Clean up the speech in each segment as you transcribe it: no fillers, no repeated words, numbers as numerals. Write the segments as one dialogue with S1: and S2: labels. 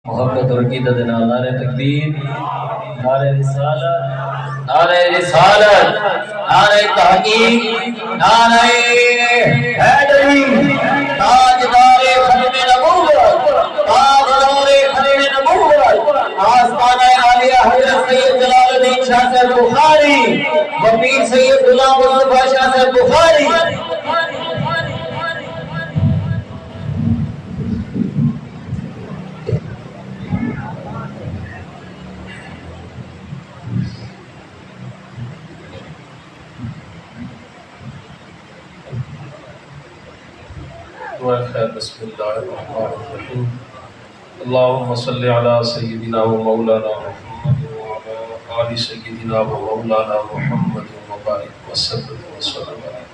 S1: محبت اور عقیدت نعرہ تکبیر، نعرہ رسالت، نعرہ رسالت، نعرہ تحقیق، نعرہ حیدری، تاجدار ختم نبوت، تاجدار ختم نبوت، آستانہ عالیہ حضرت سید جلال الدین شاہ صاحب بخاری، وپیر سید غلام مصطفیٰ شاہ صاحب بخاری۔ خیر بسم اللہ الرحمن الرحیم اللہم صلی علی سیدنا و مولانا محمد وعلی آل سیدنا و مولانا محمد وبارک وسلم وسلم علیہ۔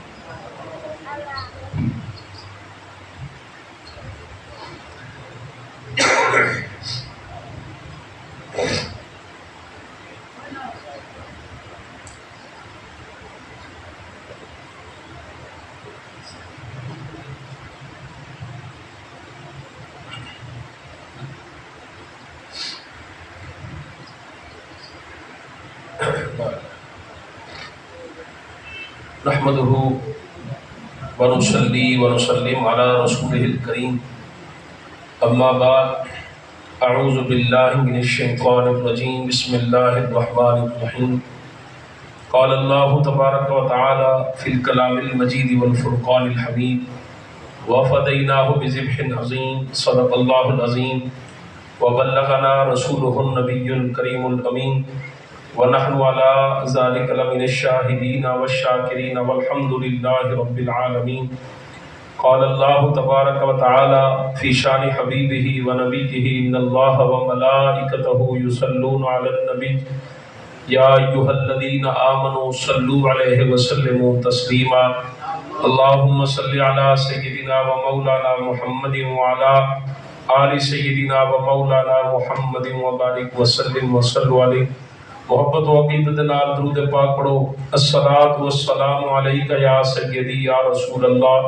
S1: نحمده ونصلي ونسلم على رسوله الكريم اما بعد اعوذ بالله من الشيطان الرجيم بسم الله الرحمن الرحيم قال الله تبارك وتعالى في الكلام المجيد والفرقان الحميد وفديناه بذبح عظيم صدق الله العظيم وبلغنا رسوله النبي الكريم الأمين ونحن على ذلك لمن الشاهدين والشاكرين والحمد لله رب العالمين قال الله تبارك وتعالى في شان حبيبه ونبيه إن الله وملائكته يصلون على النبي يا أيها الذين آمنوا صلوا عليه وسلموا تسليما اللهم صل على سيدنا ومولانا محمد وعلى آل سيدنا ومولانا محمد وبارك وسلم وصلوا عليه۔ محبت و عقیدت نال درود پاک پڑھو۔ الصلاۃ والسلام علیک یا سیدی یا رسول اللہ،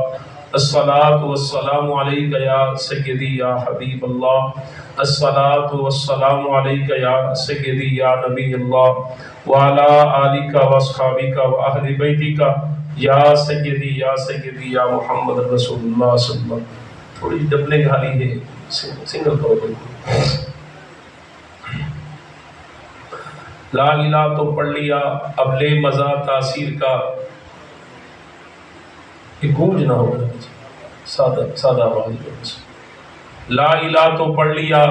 S1: الصلاۃ والسلام علیک یا سیدی یا حبیب اللہ، الصلاۃ والسلام علیک یا سیدی یا نبی اللہ، وعلی آلک و اصحابک و اہل بیتک یا سیدی یا محمد رسول اللہ صلی اللہ علیہ وسلم۔ تھوڑی ڈبلنگ حالی ہے، سنگل کرو۔ لا الہ تو پڑھ لیا اب لے مزہ تاثیر کا، یہ گونج نہ ہو سادہ آواز۔ لا الہ تو پڑھ لیا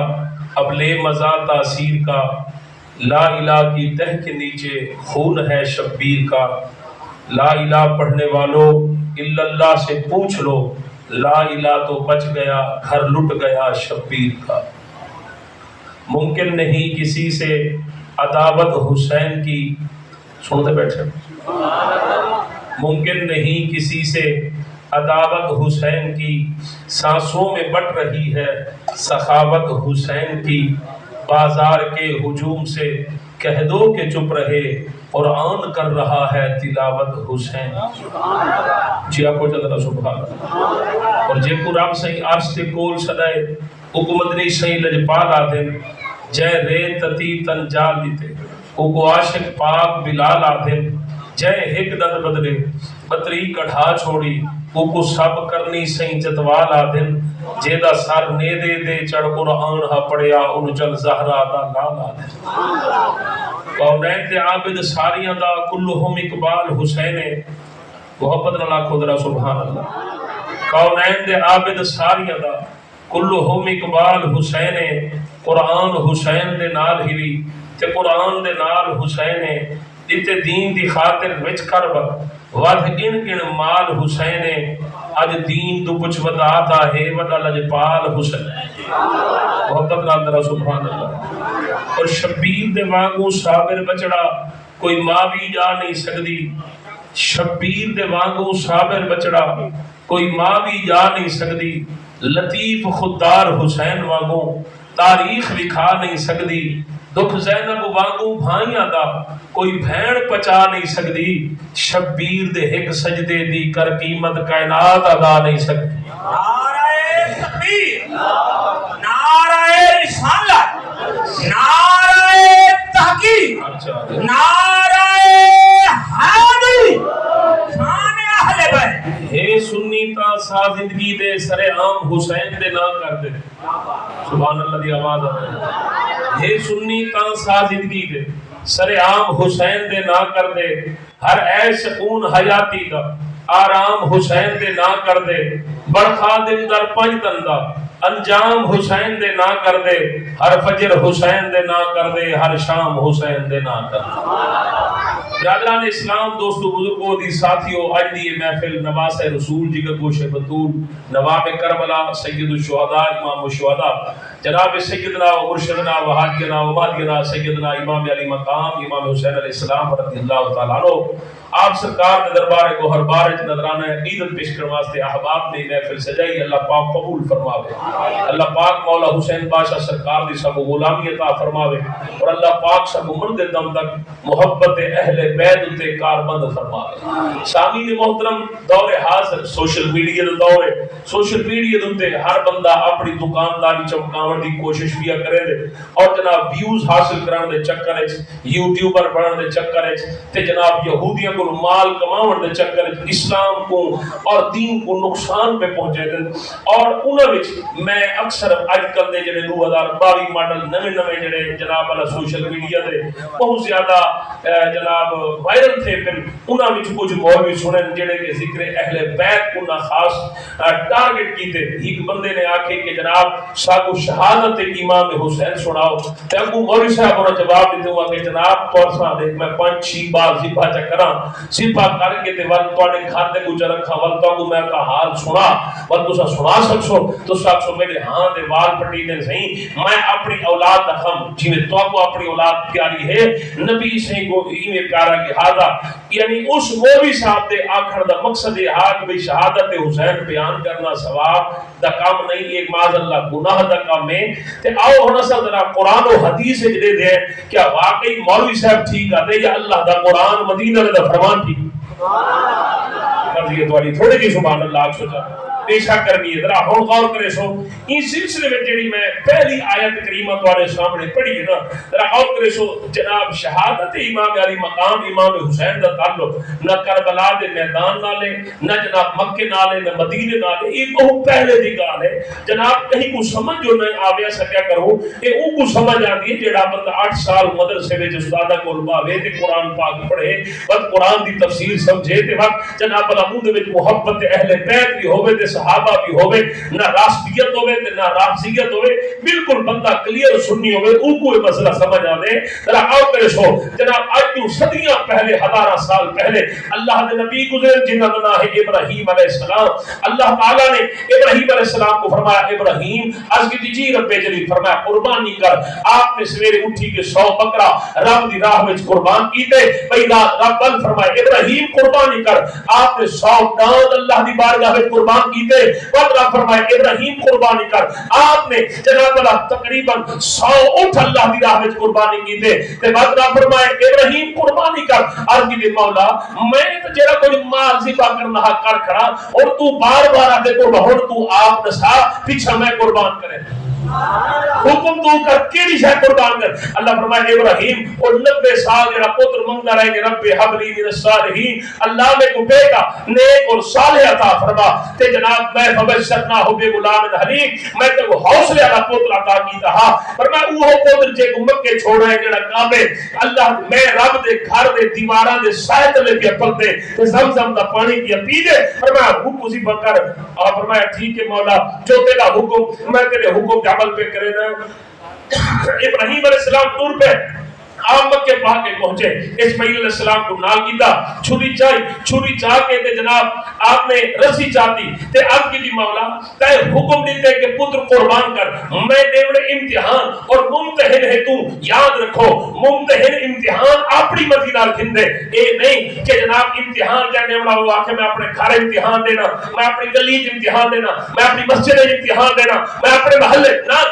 S1: اب لے مزہ تاثیر کا، لا الہ کی تہ کے نیچے خون ہے شبیر کا، لا الہ پڑھنے والوں الا اللہ سے پوچھ لو، لا الہ تو بچ گیا گھر لٹ گیا شبیر کا۔ ممکن نہیں کسی سے عداوت حسین کی، سنتے بیٹھے، ممکن نہیں کسی سے عداوت حسین کی، سانسوں میں بٹ رہی ہے سخاوت حسین کی، بازار کے ہجوم سے کہہ دو کہ چپ رہے قرآن کر رہا ہے تلاوت حسین۔ جی آپ کو چل رہا سبحان اللہ۔ اور جے کو رب سہی آستے کول سدائے حکومت نہیں سہی لجپال آدھن، جے ریت تتی تن جال دیتے او کو عاشق پاک بلال آدھن، جے ہک دن بدلے بطری کڑھا چھوڑی او کو سب کرنی سہیں جتوال آدھن، جے دا سر نے دے چڑھ قرآن ہا پڑیا ان چل زہرہ دا لال آدھن۔ کونین دے عابد ساریاں دا کلہم اقبال حسین، محبت نہ لاکھو درہ سبحان اللہ۔ کونین دے عابد ساریاں دا کلہم اقبال حسین، قرآن حسین دے نال ہی تے قرآن دے نال حسین، دیتے دین دی خاطر وچ کرب ود گن مال حسین، اج دین تو کچھ وداتا ہے ودا لجپال حسین۔ محبت نال درہ سبحان اللہ۔ اور شبیر دے وانگو صابر بچڑا کوئی ماں بھی جا نہیں سکدی، شبیر دے وانگو صابر بچڑا کوئی ماں بھی جا نہیں سکدی، لطیف خوددار حسین وانگو تاریخ لکھا نہیں سکدی، دکھ زینب وانگو بھائیاں دا کوئی بھین پچا نہیں سکدی، شبیر دے ہک سجدے دی کر قیمت کائنات ادا نہیں سکدی۔
S2: نعرہ تکبیر، نعرہ رسالت۔
S1: چاہ دے
S2: نعرہ حاضری شان اہل بیت
S1: ہے سنی تا سا زندگی دے سر عام حسین دے نہ کر دے سبحان اللہ دی آواز آتا ہے سنی تا سا زندگی دے سر عام حسین دے نہ کر دے ہر ایس اون حیاتی دا آرام حسین دے نہ کر دے برخا دن در پنج دندہ انجام حسین دے نہ کر دے ہر فجر حسین دے نہ کر دے ہر شام حسین دے نہ کر دے برادران اسلام دوستو بزرگوں دی ساتھیوں آج دی محفل نواس رسول جی کا گوش بطول نواب کربلا سید الشہداء امام الشہداء جناب سیدنا و مرشدنا و حاجینا و مادینا سیدنا امام علی مقام امام حسین علیہ السلام رضی اللہ تعالیٰ عنہ آپ سرکار نے دربار کو ہر بار نظرانہ عیدت پیش کرنے واسطے احباب نے محفل سجائی اللہ پاک قبول فرماوے اللہ پاک مولا حسین بادشاہ سرکار دی سب غلامی عطا فرماوے اور اللہ پاک سب مرد دم تک محبت اہل بیت تے کاربند فرماوے سامعین محترم دور حاضر سوشل میڈیا دا دور ہے سوشل میڈیا تے ہر بندہ اپنی دکانداری چمکاون دی کوشش بھی کرے دے اور جناب ویوز حاصل کرن دے چکر وچ یوٹیوبر بنن دے چکر وچ تے جناب یہودیاں کو مال کماون دے چکر وچ اسلام کو اور دین کو نقصان پہ پہنچے دے اور انہاں وچ میں اکثر اج کل دے جڑے 2022 ماڈل نویں جڑے جناب والا سوشل میڈیا تے بہت زیادہ جناب وائرل تھے پھر انہاں وچ کچھ مولوی سنن جڑے کہ ذکر اہل بیت کو نہ خاص ٹارگٹ کیتے ایک بندے نے آکھے کہ جناب ساکو شہادت امام حسین سناؤ تے ابو مولوی صاحب نے جواب دیتے ہوا کہ جناب پرساں دے میں 5-6 بار ذبح چکراں ذبح کر کے تے ول تواڈے گھر دے کچھ رکھا ول تو میں کا حال سنا ول تسا سنا سکسو تو سکسو میرے ہاں دے وال پٹی دے صحیح میں اپنی اولاد دکھم جویں تو کو اپنی اولاد پیاری ہے نبی سے کو ایویں پیارا کہ ہادا یعنی اس مولوی صاحب دے آکھن دا مقصد ہے کہ بھئی شہادت حسین بیان کرنا ثواب دا کام نہیں ایک معاذ اللہ گناہ دا کام ہے تے آؤ ہن اساں ذرا قرآن و حدیث وچ دے دے کیا واقعی مولوی صاحب ٹھیک آتے یا اللہ دا قرآن مدینہ دا فرمان ٹھیک مرضی تواڈی تھوڑی جی سبحان اللہ سوچا پیشہ کرنی ہے ذرا ہن غور کرے سو اس سلسلے میں جڑی میں پہلی آیت کریمہ تواڈے سامنے پڑھی ہے نا ذرا غور کرے سو جناب شہادت امام علی مقام امام حسین دا تعلق نہ کربلا دے میدان نالے نہ جناب مکے نالے نہ مدینے نالے یہ بہت پہلے دی گل ہے جناب کہیں کو سمجھ جو نہ آویا سکیا کرو اے او کو سمجھ آندی ہے جڑا بندہ 8 سال مدرسے وچ استادا کول باوے تے قرآن پاک پڑھے بس قرآن دی تفسیر سمجھے تے وقت جناب اللہ منہ دے وچ محبت اہل بیت بھی ہوے تے صحابہ بھی ہوئے نہ راسبیت ہوئے نہ رافضیت ہوئے بالکل بندہ کلیئر سنی ہوئے او کوئی مسئلہ سمجھ آنے ذرا آؤ کرے سو جناب آج کیوں صدیاں پہلے 1000 سال پہلے اللہ نے نبی گزرے جنہ کا نام ہے ابراہیم علیہ السلام اللہ تعالیٰ نے ابراہیم علیہ السلام کو فرمایا ابراہیم عرض کی تجی رب جلیل فرمایا قربانی کر آپ نے سویرے اٹھی کے 100 بکرا رب دی راہ میں قربان کیتے بھئی رب فرمایا ابراہیم قربانی کر آپ نے 100 داؤد اللہ دی بارگاہ میں قربان کیتے وقت فرمائے ابراہیم قربانی کر آپ نے جناب اللہ تقریباً 100 اٹھ اللہ دی راہ میں قربانی کی دے وقت فرمائے ابراہیم قربانی کر عرض کی مولا میں تو جڑا کوئی مال ذبح کرنا کر کھڑا اور تو بار بار آتے قربان تو آپ نسا پیچھا میں قربان کرے حکم تو کر کیڑی شے قربان کر اللہ فرمائے ابراہیم اور 90 سال جڑا پتر منگدا رہے کہ رب حب لی من الصالحین اللہ میں کو بیٹا نیک اور صالح عطا فرما تے جناب میں فبشرنا ہو بے غلام حلیم میں تے حوصلے والا پتر عطا کیتا ہاں فرمایا وہ پتر جے کو مکے چھوڑا ہے جڑا کعبے اللہ میں رب دے گھر دے دیواراں دے سائے تلے پیا پلتے تے زمزم دا پانی پیا پی دے فرمایا حکم سی بکر اور فرمایا ٹھیک ہے مولا جو تیرا حکم میں تیرے حکم کے عمل پہ کرے نا ابراہیم علیہ السلام ٹور پہ آپ مکے پاک کے پہنچے اسماعیل علیہ السلام کو نال کیتا چھری چاہ کے تے جناب آپ نے رسی چاہتی تے اب کی دی مولا تے حکم دیتے کہ پتر قربان کر میں دیوڑے امتحان اور ممتحن ہے تو یاد رکھو ممتحن امتحان اپنی مرضی نال کھندے اے نہیں کہ جناب امتحان جانے والا ہوا کہ میں اپنے گھر امتحان دینا میں اپنی گلی امتحان دینا میں اپنی مسجد امتحان دینا میں اپنے محلے نہ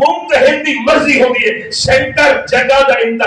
S1: ممتحن دی مرضی ہوتی ہے سینٹر جگہ دا انتخاب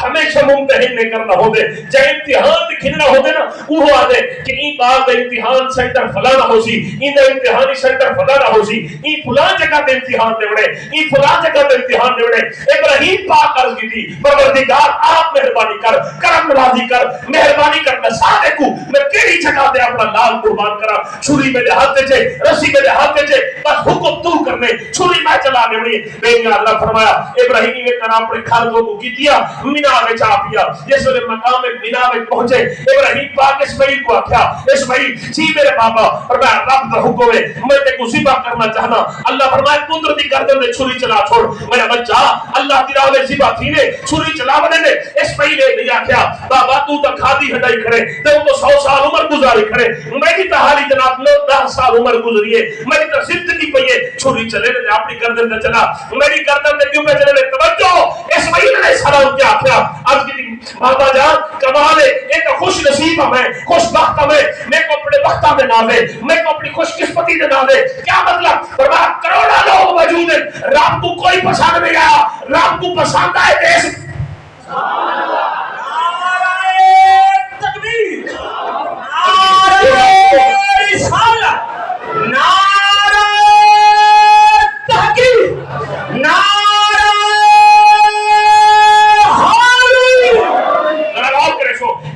S1: ہمیشہ ممتحن نہیں کرنا ہو دے جائے امتحان دکھنا ہو دے نا وہ آدھے کہ این بار دا امتحان سینٹر فلانا ہو سی این دا امتحانی سینٹر فلانا ہو سی این فلان جگہ دا امتحان دے بڑے این فلان جگہ دا امتحان دے ابراہیم پاک عرض کی تھی پروردگار آپ مہربانی کر کرم نوازی کر مہربانی کر میں سارے کو میں کیڑی جگہ دے اپنا لال قربان کرا چھری میرے ہاتھ تے رسی میرے ہاتھ تے بس حکم تو کرنے چھری میں چلا دے بے اللہ فرمایا ابراہیم نے کہا اپنے گھر کو کی دیا مینا میں چا پیا جس نے مقام مینا میں پہنچے ابراہیم پاک اسماعیل کو آکھیا اسماعیل جی میرے بابا اور میں رب کا حکم ہے میں تے کو ذبح کرنا چاہنا اللہ فرمایا پتر دی گردن میں چھری چلا چھوڑ میرا بچہ اللہ دی راہ میں ذبح تھی نے چھری چلا بنے نے اسماعیل نے نہیں آکھیا بابا تو تا کھادی ہڈائی کھڑے تے تو 100 سال عمر گزاری کھڑے میری تا حالی جناب 10 سال عمر گزری ہے میری تا زندگی پئی ہے چھری چلے نے اپنی گردن تے چلا میری گردن تے کیوں پہ چلے توجہ اسماعیل علیہ السلام کیا آکھیا آج کی بابا جان کمال ہے ایک خوش نصیب ہم ہے خوش بخت ہم ہے میں کو اپنے بختہ میں نازے میں کو اپنی خوش قسمتی میں نازے کیا مطلب فرمایا کروڑا لوگ موجود ہیں رب کو کوئی پسند نہیں آیا رب کو پسند آئے دیش
S2: تکبیر نعرہ رسالت نعرہ تحقیق نعرہ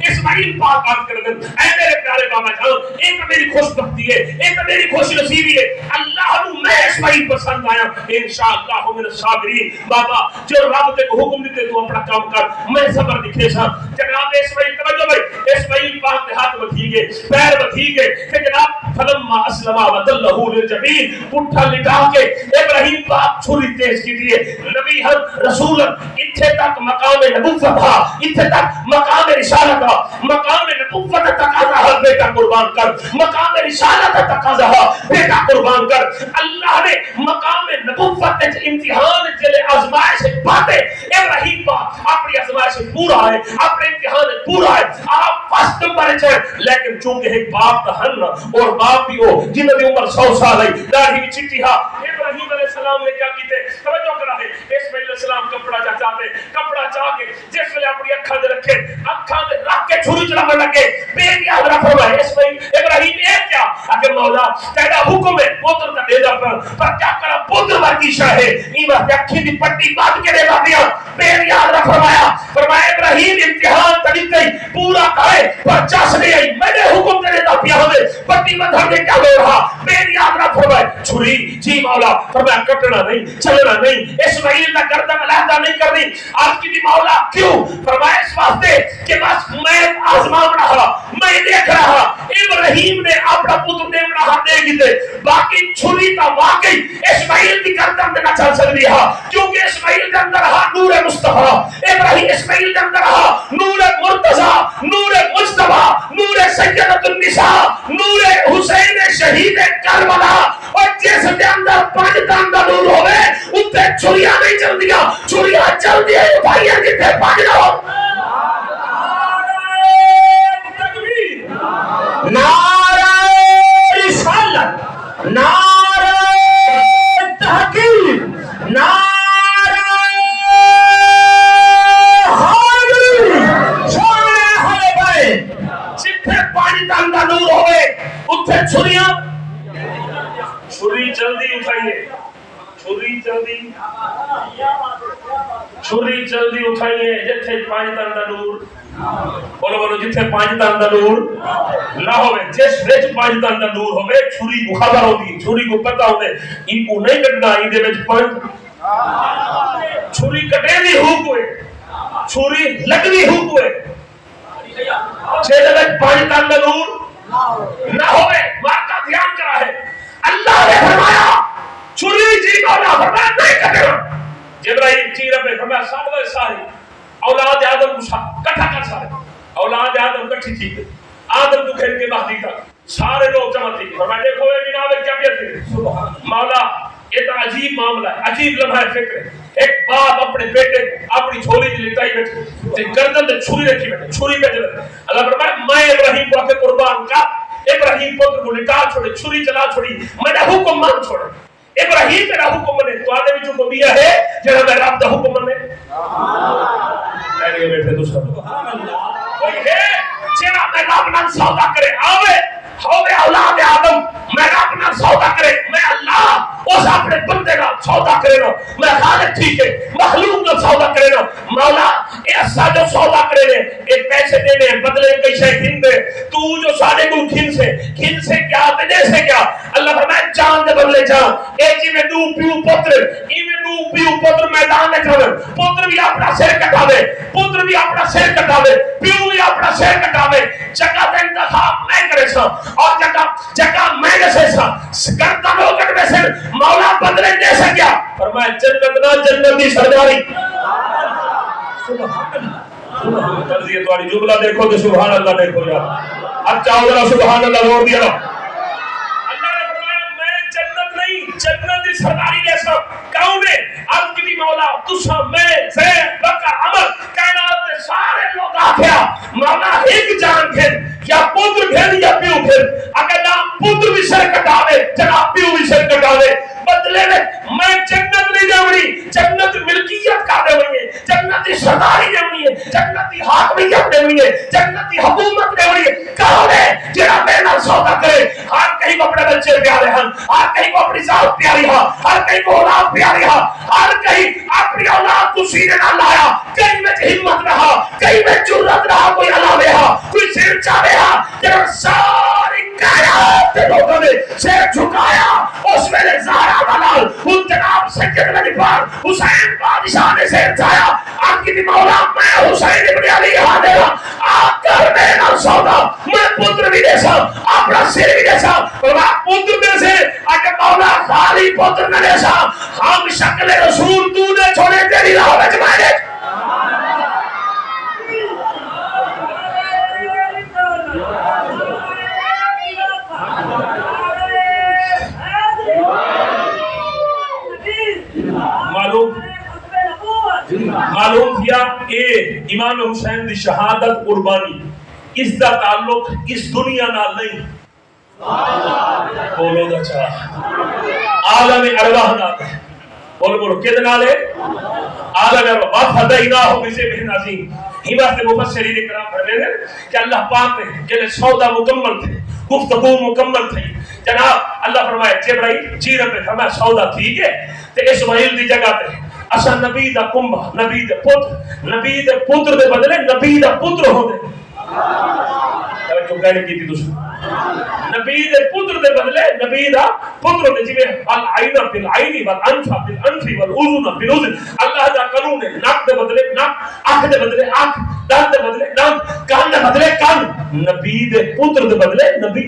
S2: اسماعیل پاک بات کر دیں اے میرے پیارے بابا جان ایک میری خوش بختی ہے ایک میری خوش نصیبی ہے اللہ نو میں اسماعیل پسند آیا انشاءاللہ من الصابرین بابا جو رب تے کو حکم دیتے تو اپنا کام کر میں صبر دکھے سا جناب اسماعیل توجہ بھائی اسماعیل پاک کے ہاتھ بتھی گئے پیر بتھی گئے کہ جناب فلما اسلم وتلہ للجبین پٹھا لٹا کے ابراہیم پاک چھری تیز کی دیے نبی رسول اتھے تک مقام نبوت تھا اتھے تک مقام رسالت تھا مقام نبوت تقاضا ہے بیٹا قربان کر مقام رسالت تقاضا ہے بیٹا قربان کر اللہ نے مقام نبوت امتحان چلے آزمائش پاتے ابراہیم پاک اپنی آزمائش پورا ہے اپنے امتحان پورا ہے آپ فرسٹ نمبر ہے لیکن چونکہ ایک باپ کا ہن اور باپ بھی ہو جن کی عمر 100 سال ہے داڑھی بھی چٹی ہا ابراہیم علیہ السلام نے کیا کیتے توجہ کرا ہے اسماعیل علیہ السلام کپڑا چاہتے کپڑا چاہ کے جس ویلے اپنی اکھاں دے رکھے اکھاں دے رکھ کے چھری چلانے لگے بے یاد رکھ فرمائے اسماعیل ابراہیم نے کیا اگر مولا تیرا حکم ہے پوتر کا دے دا پر کیا کرا پوتر ورگی شاہ ہے این وقت اکھی دی پٹی باندھ کے دے دیا بے یاد رکھ فرمایا ابراہیم امتحان تڑیتے پورا کرے پر چاس نہیں آئی میں نے حکم دے دا پیا ہمیں پٹی بندھر میں کیا ہو رہا بے یاد رکھ فرمائے چھری جی مولا فرمایا کٹنا نہیں چلنا نہیں اسماعیل نہ گردن علیحدہ نہیں کرنی آپ کی بھی مولا کیوں فرمایا اس واسطے کہ بس میں آزمان رہا میں دیکھ رہا ابراہیم نے اپنا پتر دے رہا دے گی دے باقی چھری کا واقعی اسماعیل کی گردن میں نہ چل سکتی ہے کیونکہ اسماعیل کے اندر رہا نور مصطفیٰ ابراہیم اسماعیل کے اندر رہا نور مرتضی نور مصطفیٰ نور سیدۃ النساء نور حسین شہید کربلا اور جس کے اندر پانچ تان کا نور ہوئے اتنے چھریاں نہیں چل دیا چھریاں چل دیا بھائیاں جتنے پانچ نہ ہو نعرہ رسالت نعرہ تحقیق نعرہ حیدری سونے حل بھائی جتنے پانی تان کا نور ہوئے اتنے چھریاں
S1: چھری جلدی اٹھائیے چھری جلدی اٹھائیے جتھے پانچ تان دا نور بولو بولو جتھے پانچ تان دا نور نہ ہوئے جس وچ پانچ تان دا نور ہوئے چھری کو خبر ہوتی چھری کو پتہ ہوتے ان کو نہیں کٹنا ان دے وچ پانچ چھری کٹے دی ہوک ہوئے چھری لگنی ہوک ہوئے چھے دے وچ پانچ تان دا نور نہ ہوئے واقعہ دھیان کرا ہے اللہ نے فرمایا چھری جی مولا فرمایا نہیں کٹنا جبرائیل چیرہ پہ فرمایا ساری اولاد آدم کو کٹھا کر سارے اولاد آدم کٹھی تھی آدم کو کھیل کے بعد تک سارے لوگ جمع تھی فرمایا دیکھو اے جناب کیا کہتے ہیں مولا یہ تو عجیب معاملہ ہے عجیب لمحہ فکر ہے ایک باپ اپنے بیٹے اپنی چھولی کی لٹائی بیٹھے گردن تے چھری رکھی بیٹھے چھری پہ چلے اللہ فرمایا میں ابراہیم کو آکے قربان کا ابراہیم پتر کو لٹا چھوڑے چھری چلا چھوڑی میں نے حکم مان چھوڑا ابراہیم میرا حکم منے تو آدھے بھی جو دیا ہے جنہاں میں رب دا حکم منے کہہ بیٹھے دوسرا کوئی ہے جنہاں میں رب نال سودا کرے آوے اولاد آدم میں رب نال سودا کرے میں اللہ اس اپنے بندے نال
S2: سودا کرے نا میں خالق ٹھیک ہے مخلوق کا سودا کرے نا مولا ایسا جو سودا کرے نے ایک پیسے دینے بدلے کئی شے کھن دے تو جو ساڑے کو کھن سے کیا دے سے کیا اللہ فرمائے جان دے بدلے جان اے جی میں دو پیو پتر میدان میں چلے پتر بھی اپنا سر کٹاوے پتر بھی اپنا سر کٹاوے پیو بھی اپنا سر کٹاوے جگہ دے انتخاب میں کرے سا اور جگہ میں جیسے سا کرتا لوگت میں سے مولا بدلے دے سے کیا فرمائے جنت نہ جنتی سرداری سبحان اللہ ترزیہ تواری جملہ دیکھو کہ سبحان اللہ دیکھو یا اب چاہو ذرا سبحان اللہ روڑ دیا رہا اللہ نے فرمایا میں جنت نہیں جنت دی سرداری جیسا کون ہے اب کی مولا تسا میں سے بکر عمر کائنات دے سارے لوگ آکھیا مولا ایک جان پھر یا پتر پھر یا پیو پھر اگر نہ پتر بھی سر کٹاوے جناب پیو بھی سر کٹاوے بدلے میں جنت نہیں جاؤنی جنت ملکیت کا دے ہوئی ہے جنتی سرداری دے ہوئی ہے جنتی حاکمیت دے ہوئی ہے جنتی حکومت دے ہوئی ہے کون ہے جنہا میرا سودا کرے ہر کہیں کو اپنے بچے پیارے ہیں ہر کہیں کو اپنی ذات پیاری ہے ہر کہیں کو اولاد پیاری ہے ہر کہیں اپنی اولاد کو سینے نہ لایا کہیں میں ہمت رہا کہیں میں جرت رہا کوئی علاوے ہا کوئی سیر چاہے ہا جنہا ساری کائنات کے لوگوں نے سیر جھکایا اس میں نے زہرا بلال ان جناب سجد نبی پر حسین بادشاہ نے سیر چاہیا آپ کی بھی مولا میں حسین ابن علی حاضر آپ کر میرا سودا میں پتر بھی دیسا اپنا سر بھی دیسا اور آپ پتر میں سے اگر مولا خالی پتر میں دیسا ہم شکل رسول تو نے چھوڑے تیری راہ میں جمائے دے معلوم کیا کہ امام حسین دی شہادت قربانی اس دا تعلق اس دنیا نال نہیں بولو دا چاہ عالم ارواح نال بولو کد نال ہے عالم ارواح وفدیناہ بذبح عظیم ہی واسطے مفسرین کرام فرماتے ہیں کہ اللہ پاک نے جلے سودا مکمل تھے گفتگو مکمل تھی جناب اللہ فرمائے جبرائیل جیرہ پہ فرمایا سودا ٹھیک ہے تے اسماعیل دی جگہ پہ اسا نبی دا کمبا نبی دے پتر دے بدلے نبی دا پتر ہو دے توجہ کہنے کی تھی دوسرا نبی دے پتر دے بدلے نبی دا پتر دے جویں العین بالعین والانف بالانف والاذن بالاذن اللہ دا قانون ہے ناک دے بدلے ناک آنکھ دے بدلے آنکھ دان دے بدلے دان کان دے بدلے کان نبی دے پتر دے بدلے نبی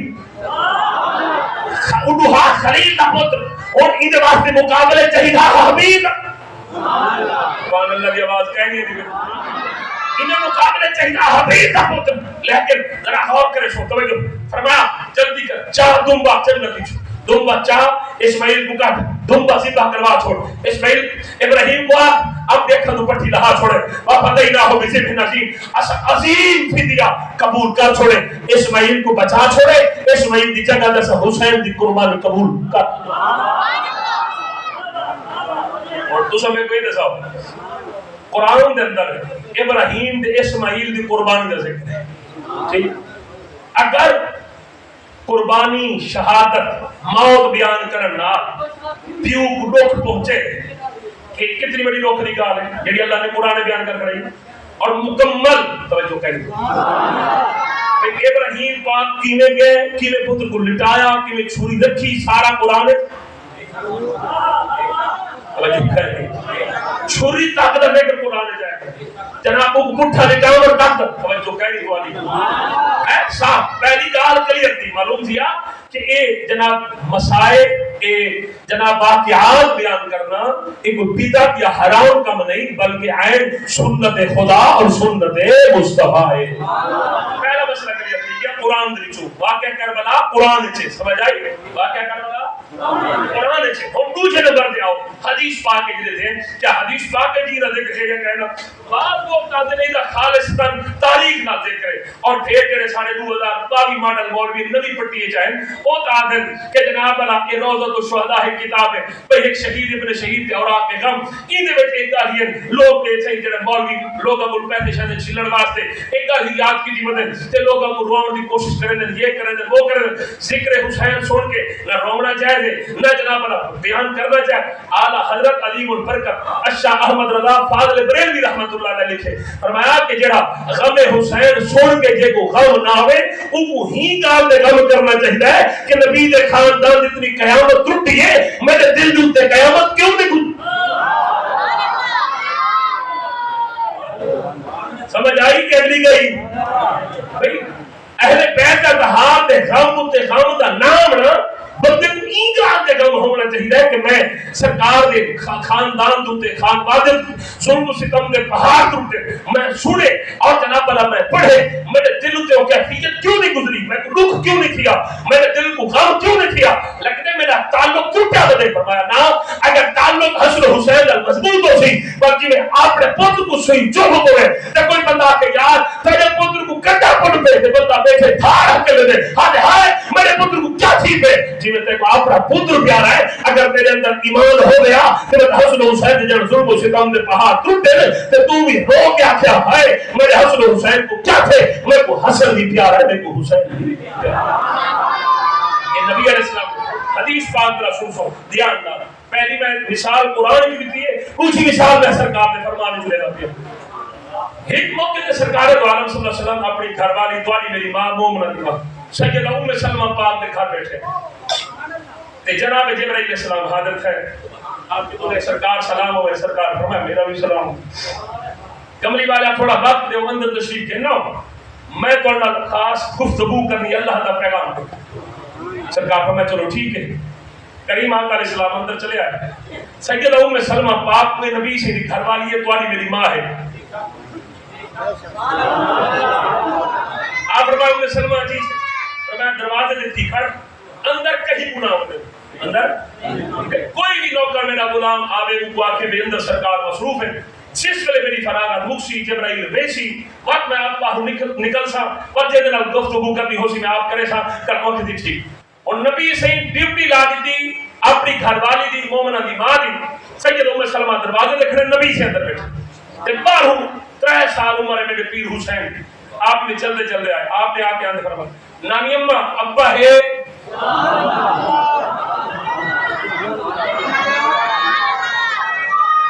S2: اڈوہا خلیل دا پتر اور ان دے واسطے مقابلے چاہیے حبیب سبحان اللہ کی آواز کہنی ہے دیگر انہیں مقابلے چاہیے حبیب کا پتر لیکن ذرا غور کرے سو توجہ فرمایا جلدی کر چار دنبا جنتی چھو دنبا چار اسماعیل کو کہا دنبا ذبح کروا چھوڑ اسماعیل ابراہیم کو اب دیکھا تو پٹھی لہا چھوڑے وفدیناہ بذبح عظیم عظیم فدیہ قبول کر چھوڑے اسماعیل کو بچا چھوڑے اسماعیل دی جگہ جیسا حسین دی قربانی قبول کر اور تو سمیں کوئی دساؤ قرآن دے اندر ابراہیم دے اسماعیل دی قربانی دا ذکر ہے ٹھیک اگر قربانی شہادت موت بیان کرنا پیو کو ڈوک پہنچے کہ کتنی بڑی ڈوک نکال ہے جیڑی اللہ نے قرآن بیان کر رہی اور مکمل توجہ کہہ ابراہیم پاک کیویں گئے کیویں پتر کو لٹایا کیویں چھری رکھی سارا قرآن چھری طاقت لے کر قرآن جائے جناب کو پٹھا لٹاؤ اور طاقت توجہ کہنی والی ہے صاحب پہلی گال کلیئر تھی معلوم تھیا کہ اے جناب مسائل اے جناب واقعات بیان کرنا ایک بدعت یا حرام کام نہیں بلکہ عین سنت خدا اور سنت مصطفیٰ ہے پہلا مسئلہ کلیئر تھی کیا قرآن دریچو واقعہ کربلا قرآن چھے سمجھ آئی واقعہ کربلا قرآن چھے ہم دوجہ نمبر دے آؤ حدیث پاک کے جلے تھے کیا حدیث پاک کے جی نہ ذکر ہے کہنا بعض وقت آتے نہیں تھا خالصتاً تاریخ نہ ذکر ہے اور پھر جڑے ساڑھے 2022 ماڈل مولوی نبی پٹیے جائیں وہ تعدن کہ جناب اللہ یہ روضت الشہداء کتاب ہے بھئی ایک شہید ابن شہید کے اوراق کے غم ان دے وچ ایک گالیاں لوگ دے صحیح جڑے مولوی لوگاں کو پیسے شانے چھلڑ واسطے ایک گالی یاد کی جیمت تے لوگاں کو روان دی کوشش کریں یہ کریں وہ کریں ذکر حسین سن کے نہ رونا جائز جائز ہے نہ جناب بیان کرنا چاہے اعلیٰ حضرت عظیم البرکت الشاہ احمد رضا فاضل بریلوی رحمت اللہ علیہ لکھے فرمایا کہ جڑا غم حسین سن کے جے کو غم نہ ہوئے ان کو ہی گال دے غم کرنا چاہیے کہ نبی دے خاندان اتنی قیامت ٹوٹی ہے میرے دل جوتے قیامت کیوں نہیں سمجھ آئی کہ اگلی گئی بھئی اہل بیت کا دہار دے غم تے غم دا نام نا بندے کو اینگار دے غم ہونا چاہیے کہ میں سرکار دے خاندان دوتے خاندان ظلم و ستم دے پہاڑ دوتے میں سنے اور جناب اللہ میں پڑھے میرے دل تے وہ کیفیت کیوں نہیں گزری میں رخ کیوں نہیں کیا میرے دل کو غم کیوں نہیں کیا لیکن میرا تعلق ٹوٹا تو نہیں فرمایا نا اگر تعلق حسن حسین مضبوط ہو سی بلکہ میں اپنے پتر کو سوئی جو ہو گئے تو کوئی بندہ کہ یار تیرے پتر کو کٹا پڑ پہ بندہ بیٹھے دھار کے لے دے ہائے میرے پتر کو کیا تھی پہ جی میں کو اپنا پتر پیارا ہے اگر میرے اندر ایمان ہو گیا تو حسن حسین جن ظلم و ستم دے پہاڑ ٹوٹے تو تو بھی رو کیا کیا ہے میرے حسن حسین کو کیا تھے میرے کو حسن بھی پیارا ہے میرے کو حسین بھی پیارا یہ نبی علیہ السلام حدیث پاک ذرا سن دھیان دار پہلی میں مثال قرآن کی دی ہے کچھ مثال میں سرکار نے فرمانے چلے جاتی ہے ایک موقع تے سرکار دو عالم صلی اللہ علیہ وسلم اپنی گھر والی توالی میری ماں مومنہ دی ماں سیدہ ام سلمہ پاک دے گھر بیٹھے تے جناب جبرائیل علیہ السلام حاضر تھے آپ کی تو سرکار سلام ہوئے سرکار فرمائے میرا بھی سلام کملی والا تھوڑا وقت دے اندر تشریف کے نو میں تھوڑا خاص گفتگو کرنی اللہ دا پیغام سرکار فرمائے چلو ٹھیک ہے کریم آقا علیہ السلام اندر چلے آئے سیدہ ام سلمہ پاک میں نبی سے گھر والی ہے توالی میری ماں ہے آپ فرمائے ام سلمہ جی فرمائے دروازے دیتی کھڑ اندر کہیں گناہ ہوتے اندر کوئی بھی نوکر میرا غلام آوے وہ آکے میں اندر سرکار مصروف ہے جس ویلے میری فراغت مکسی جبرائیل ویسی وقت میں آپ باہر نکل سا وقت جیدے نال گفتگو کرنی ہو سی میں آپ کرے سا کر موقع دی ٹھیک اور نبی سے ڈیوٹی لا دی تھی اپنی گھر والی دی مومنہ دی ماں دی سید ام سلمہ دروازے دیکھنے نبی سے اندر بیٹھے تے باہر 3 سال عمر ہے میرے پیر حسین آپ نے چلتے چلتے آئے آپ نے آکے اندر فرمایا نانی اماں ابا ہے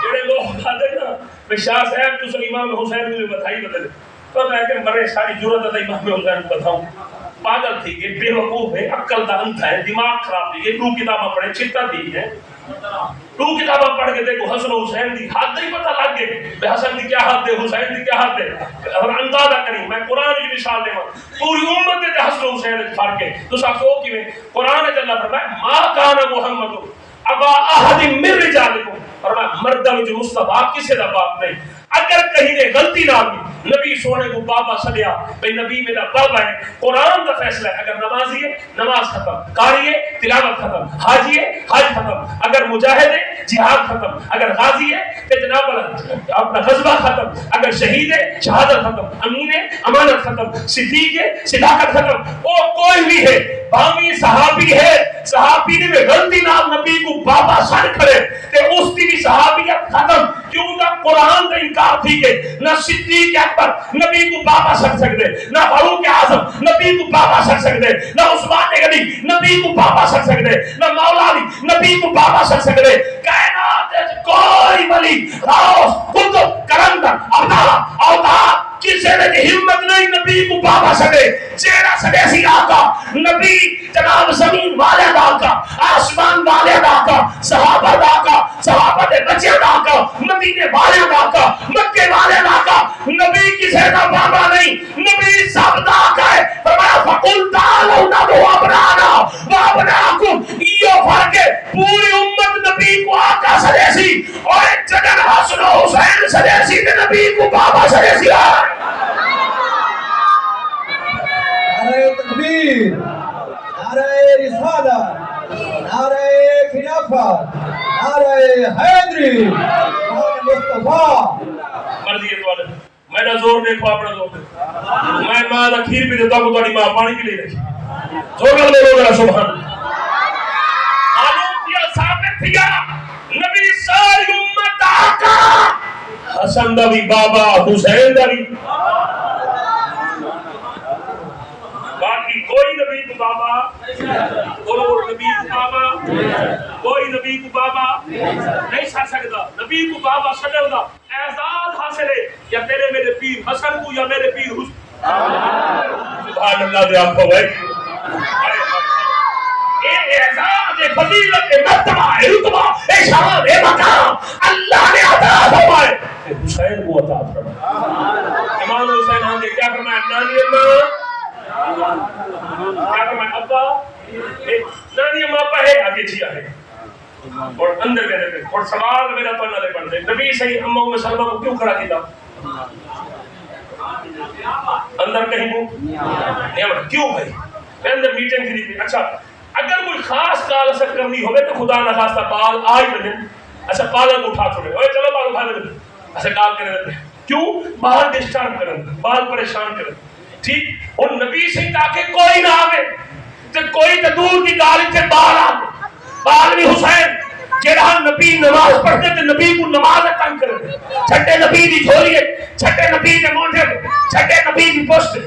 S2: جڑے لوگ کہتے ہیں نا شاہ صاحب تو امام حسین نے بتائی بدلے تو میں کہ مرے ساری ضرورت ہے امام حسین کو بتاؤں پاگل تھی یہ بے وقوف ہے عقل دا انتھا ہے دماغ خراب ہے یہ 2 کتاباں پڑھے چتا دی ہے 2 کتاباں پڑھ کے دیکھو حسن حسین دی حد نہیں پتہ لگ گئے بے حسن دی کیا حد ہے حسین دی کیا حد ہے اور اندازہ کریں میں قرآن کی مثال دے پوری امت دے حسن حسین فرق ہے تو سو کی میں قرآن نے اللہ فرمایا ما کان محمد ابا احد من رجالکم فرمایا مردہ جو مصطفیٰ کسی دا باپ نہیں اگر کہیں نے غلطی نہ ہوئی نبی سونے کو بابا سدیا بھئی نبی میرا بابا ہے قرآن کا فیصلہ ہے اگر نمازی ہے نماز ختم قاری ہے تلاوت ختم حاجی ہے حج ختم اگر مجاہد ہے جہاد ختم اگر غازی ہے کہ جناب اپنا غزوہ ختم اگر شہید ہے شہادت ختم امین ہے امانت ختم صدیق ہے صداقت ختم وہ کوئی بھی ہے بامی صحابی ہے صحابی نے میں غلطی نام نبی کو بابا سن کھڑے کہ اس کی بھی صحابیت ختم کیوں نہ قرآن کا انکار تھی کہ نہ صدیق اکبر نبی کو بابا سن سکتے نہ فاروق اعظم نبی کو بابا سن سکتے نہ عثمان غنی نبی کو بابا سن سکتے نہ مولا علی نبی کو بابا سن سکتے کائنات کوئی ولی غوث قطب کلندر ابدال اوتاد کسی نے ہمت نہیں نبی کو بابا سکے چہرہ سکے سی آقا نبی جناب زمین والے داکا آسمان والے داکا صحابہ داکا صحابہ دے بچے داکا مدینے والے داکا مکے والے داکا نبی کسی کا بابا نہیں نبی سب داکا ہے فرمایا فقل تعالوا ندعو ابناءنا وابناءکم یہ فرق ہے پوری امت نبی کو آقا سکے سی اور جگہ حسن حسین سکے سی نبی کو بابا سکے سی
S3: نعرہ تکبیر نعرہ رسالت نعرہ خلافت نعرہ حیدری نعرہ مصطفیٰ
S2: مرضی ہے تو میرا زور دیکھو اپنا زور دیکھو میں ماں دا کھیر بھی دیتا ہوں تاری ماں پانی کے لیے رکھی زور کر لے لوگ سبحان معلوم کیا ثابت کیا نبی ساری امت آقا حسن دا بھی بابا حسین دا بھی باقی کوئی نبی تو بابا بولو نبی کو بابا، کوئی نبی کو بابا نہیں سڑ سکتا، نبی کو بابا سڑے ہوتا اعزاز حاصل ہے یا تیرے میرے پیر حسن کو یا میرے پیر حسن. سبحان اللہ دے آپ کو بھائی، اے اعزاز، اے فضیلت، اے مرتبہ، اے رتبہ، اے شان، اے مقام اللہ نے عطا فرمائے، حسین کو عطا فرمائے. امام حسین ہاں نے کیا فرمایا؟ نانی اللہ کیا فرمایا؟ ابا نانی اماں پہ ہے آگے جیا ہے اور اندر گئے تھے اور سوال میرا پڑھنا لے پڑھتے نبی صحیح اماں میں سلمہ کو کیوں کھڑا کیتا اندر کہیں کو کیوں بھائی اندر میٹنگ تھی. اچھا اگر کوئی خاص کال اثر کرنی ہوئے تو خدا نہ خواستہ بال آئی بنے اچھا بالوں کو اٹھا چھوڑے اوے چلو بال اٹھا بنے اچھا کال کرے دیتے کیوں بال ڈسٹرب کریں بال پریشان کریں ٹھیک. اور نبی سے تاکہ کوئی نہ آوے تو کوئی تو دور کی گال اتنے بال آتے بال بھی حسین جہاں نبی نماز پڑھتے تھے نبی کو نماز تنگ کرتے چھٹے نبی دی جھولیے چھٹے نبی دے موٹے چھٹے نبی دی پوسٹ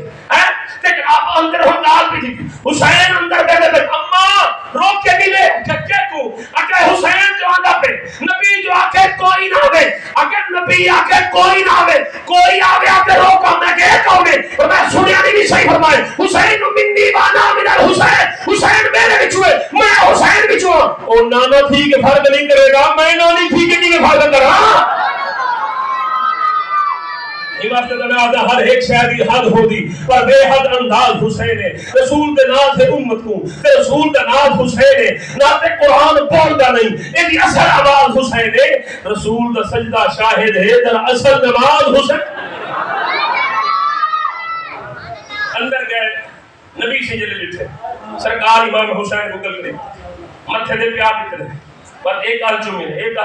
S2: لیکن آپ اندر ہم گال بھی تھی حسین اندر بیٹھے تھے اماں روک کے دلے جھٹکے کو اگر حسین جو آندا پہ نبی جو آکے کوئی نہ آوے اگر نبی آکے کوئی نہ آوے کوئی آوے آکے روکا میں کہے کہونے اور میں سنیا نہیں بھی صحیح فرمائے حسین منی بانا من الحسین حسین میرے بچوئے میں حسین بچوئے اور نانا تھی کہ فرق نہیں کرے گا میں نانی تھی کہ نہیں فرق کر رہا ہر ایک شاید حد ہو دی پر بے حد انداز حسین ہے رسول دے ناز ہے امت کو رسول دے ناز حسین ہے ناتے قرآن بولتا نہیں ایدی اثر آواز حسین ہے رسول دا سجدہ شاہد ہے در اثر نماز حسین. اندر گئے نبی سے جلے لٹھے سرکار امام حسین کو گل کرے متھے دے پیار نکلے بات ایک آل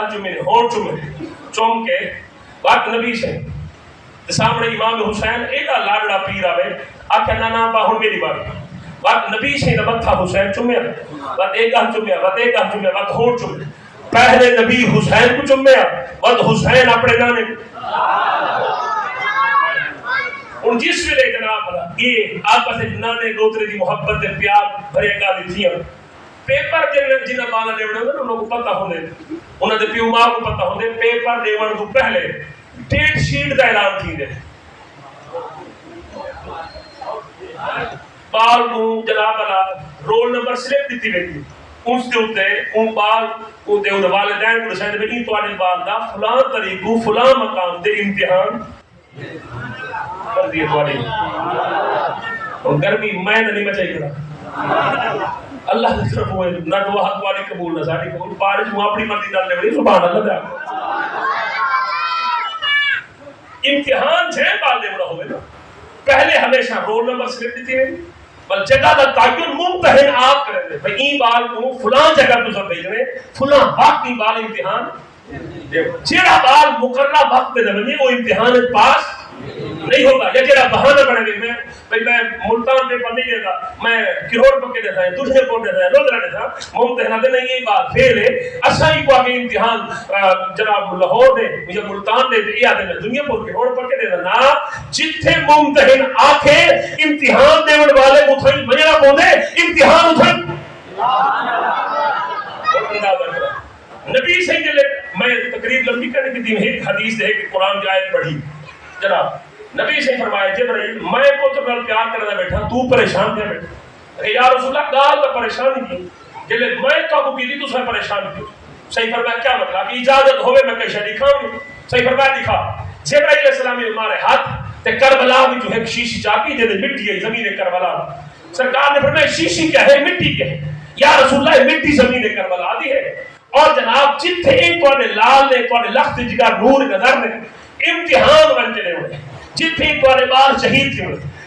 S2: چومے ہون چوم کے بات نبی سے سامنے امام حسین ایڈا لاڈڑا پیر آوے آکھا نانا با ہن میری بات نبی سے متھا حسین چومیا بات ایک آل چومیا بات ہون چومیا پہلے نبی حسین کو چومیا بات حسین اپنے نانے ان جس ویلے جناب یہ آپس نانے دوترے دی محبت دے پیار بھرے گا دی تھیاں پیپر جنہ بالا لیوڑے ہوئے انہوں کو پتہ ہونے انہوں نے پیو ماں کو پتہ ہونے پیپر لیوڑ کو پہلے ڈیٹ شیٹ دا اعلان کی دے بال کو جناب اللہ رول نمبر سلیپ دیتی رہتی اس کے ہوتے ان بال کو دے ہوتے والدین کو رسائن دے این توانی بال دا فلان طریقو فلان مقام دے امتحان کر دیئے توانی اور گرمی میں نہیں مچائی کرا اللہ کی طرف ہوئے نہ دعا حق والی قبول نہ ساری قبول بارش ہوں اپنی مرضی ڈالنے والی سبحان اللہ دے امتحان جہاں بال دے بڑا ہوئے نا پہلے ہمیشہ رول نمبر سلپ دیتی ہے بل جگہ دا تعین ممتحن آپ کریں دے بھئی این بال کو فلان جگہ تو سب بھیجنے فلان وقت این بال امتحان جیڑا بال مقررہ وقت دے بنی وہ امتحان پاس نہیں ہوگا یا جیڑا بہانہ بڑھے گئے میں ملتان پہ پڑھ نہیں دیتا میں کروڑ پکے دیتا ہے تجھے پڑھ دیتا ہے روز رہا دیتا ممتحنہ دے نہیں یہ بات پھیل ہے اسائی کو آگے امتحان جناب لاہور دے مجھے ملتان دے یہ آدھے میں دنیا پر کروڑ پکے دیتا نا جتھے ممتحن آکھے امتحان دیوڑ والے اتھائی بجرہ پوندے امتحان اتھائی نبی سے جلے میں تقریب لمبی کرنے کی دن ایک حدیث ہے کہ قرآن کی آیت پڑھی جناب نبی سے فرمایا جبرائیل میں کو تو پیار کرنا بیٹھا تو پریشان کیا بیٹھا کہ یا رسول اللہ گال کا پریشان کی جلے میں تو کو کی تو سے پریشان کی صحیح فرمایا کیا مطلب کہ اجازت ہوئے میں کہیں دکھاؤں صحیح فرمایا دکھا جبرائیل علیہ السلام نے ہمارے ہاتھ تے کربلا میں جو ہے شیشی چاکی جلے مٹی ہے زمین کربلا سرکار نے فرمایا شیشی کیا ہے مٹی کیا ہے یا رسول اللہ مٹی زمین کربلا دی ہے اور جناب جتھے ایک نے لال نے لخت جگہ نور نظر نے امتحان بن چلے ہوئے جتنے توارے بال شہید تھے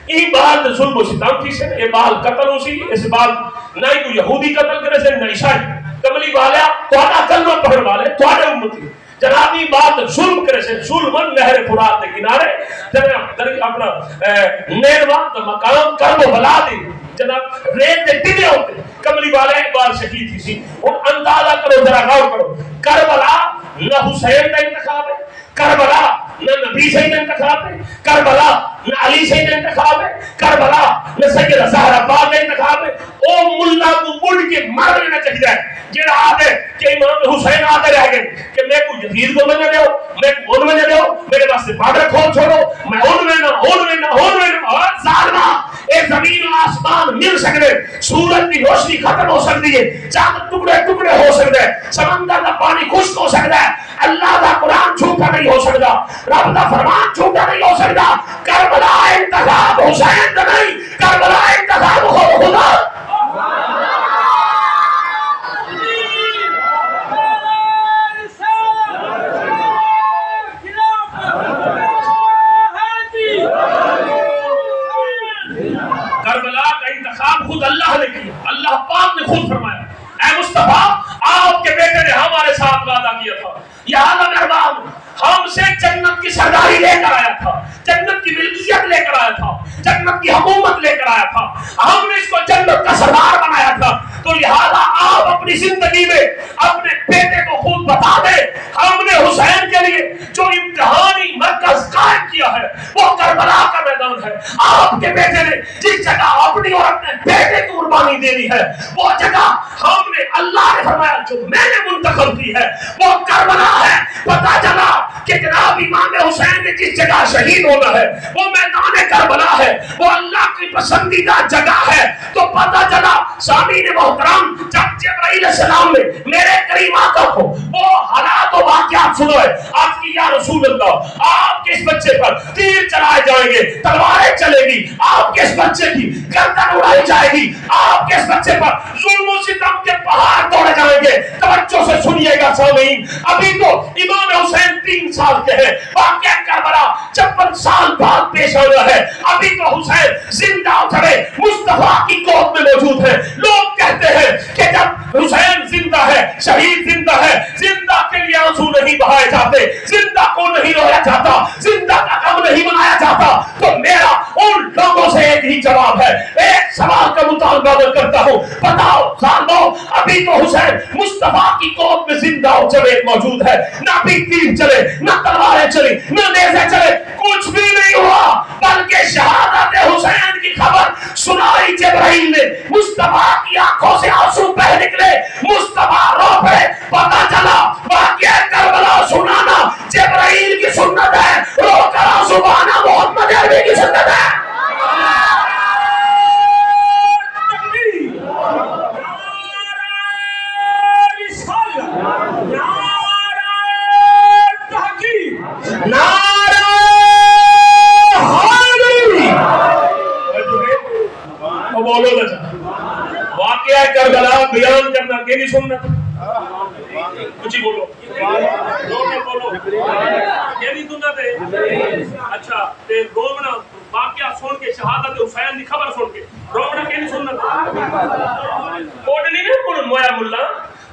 S2: یہ بال ظلم و ستم تھی سے یہ بال قتل ہو سی اس بال نہ ہی کوئی یہودی قتل کرے سے نہ عیسائی کملی والا توڑا کلمہ پڑھن والے توڑے امتی جنابی بات ظلم کرے سے ظلمن نہر فرات کے کنارے جناب اپنا نیروا تو مقام کرم و بلا دی جناب ریت دے ٹنے ہوتے کملی والا ایک بار شہید تھی سی اور اندازہ کرو ذرا غور کرو کربلا نہ حسین کا انتخاب ہے کربلا نہ نبی سے انتخاب ہے کربلا نہ علی سے انتخاب ہے کربلا میں سید زہرا پاک انتخاب ہے او ملا کو مڑ کے مار لینا چاہیے جڑا آدھے کہ امام حسین آدھے رہ گئے کہ میں کو یزید کو منع دیو میں ان میں دیو میرے واسطے بارڈر کھول چھوڑو میں ان میں نہ اور ظالما اے زمین و آسمان مل سکتے سورج کی روشنی ختم ہو سکتی ہے چاند ٹکڑے ٹکڑے ہو سکتے ہیں سمندر کا پانی خشک ہو سکتا ہے اللہ کا قرآن جھوٹا نہیں ہو سکتا رب کا فرمان جھوٹا نہیں ہو سکتا کربلا انتخاب حسین کا نہیں کربلا انتخاب خدا کربلا کا انتخاب خود اللہ نے کیا اللہ پاک نے خود فرمایا اے مصطفیٰ آپ کے بیٹے نے ہمارے ساتھ وعدہ کیا تھا یا اللہ ہم سے جنت کی سرداری لے کر آیا تھا جنت کی ملکیت لے کر آیا تھا جنت کی حکومت لے کر آیا تھا ہم نے اس کو جنت کا سردار بنایا تھا تو لہذا آپ اپنی زندگی میں اپنے بیٹے کو خود بتا دیں ہم نے حسین کے لیے جو امتحانی مرکز قائم کیا ہے وہ کربلا کا میدان ہے آپ کے بیٹے نے جس جگہ اپنی اور اپنے بیٹے کی قربانی دینی ہے وہ جگہ ہم نے اللہ نے فرمایا جو میں نے منتخب کی ہے وہ کربلا ہے پتہ چلا کہ جناب امام حسین نے جس جگہ شہید ہونا ہے وہ میدان کربلا ہے وہ اللہ کی پسندیدہ جگہ ہے تو پتہ چلا سامعین محترم جب جبرائیل السلام نے میرے قریب آقا کو وہ حالات و واقعات سنو ہے آپ کی یا رسول اللہ آپ کے اس بچے پر تیر چلائے جائیں گے تلواریں چلے گی آپ کے اس بچے کی گردن اڑائی جائے گی آپ کے اس بچے پر ظلم و ستم کے پہاڑ توڑے جائیں گے توجہ سے سنیے گا سامعین ابھی تو امام حسین 3 سال کے ہیں واقعہ کربلا 56 سال بعد پیش آنا ہے ابھی تو حسین زندہ اترے مصطفیٰ کی گود میں موجود ہے لوگ کہتے ہیں کہ جب حسین زندہ ہے شہید زندہ ہے زندہ کے لیے آنسو نہیں بہائے جاتے زندہ کو نہیں رویا جاتا زندہ کا غم نہیں منایا جاتا تو میرا ان لوگوں سے ایک ہی جواب ہے ایک سوال کا مطالبہ میں کرتا ہوں بتاؤ سامو ابھی تو حسین مصطفیٰ کی گود میں زندہ جوید موجود ہے نہ بھی تیر چلے نہ تلواریں چلی نہ نیزے چلے کچھ بھی نہیں ہوا بلکہ شہادت حسین کی خبر سنائی جبرائیل نے مصطفیٰ کی آنکھوں سے آنسو بہہ نکلے مصطفیٰ رو پڑے پتہ چلا واقعہ کربلا سنانا جبرائیل کی سنت ہے رو کر آنسو بہانا محمد عربی کی سنت ہے واقعہ کربلا بیان کرنا کہ نہیں سننا کچھ ہی بولو بولو یہ نہیں سننا تھے اچھا تے رومنا واقعہ سن کے شہادت حسین کی خبر سن کے رومنا کہ نہیں سننا تھا کوٹ نہیں ہے مویا ملا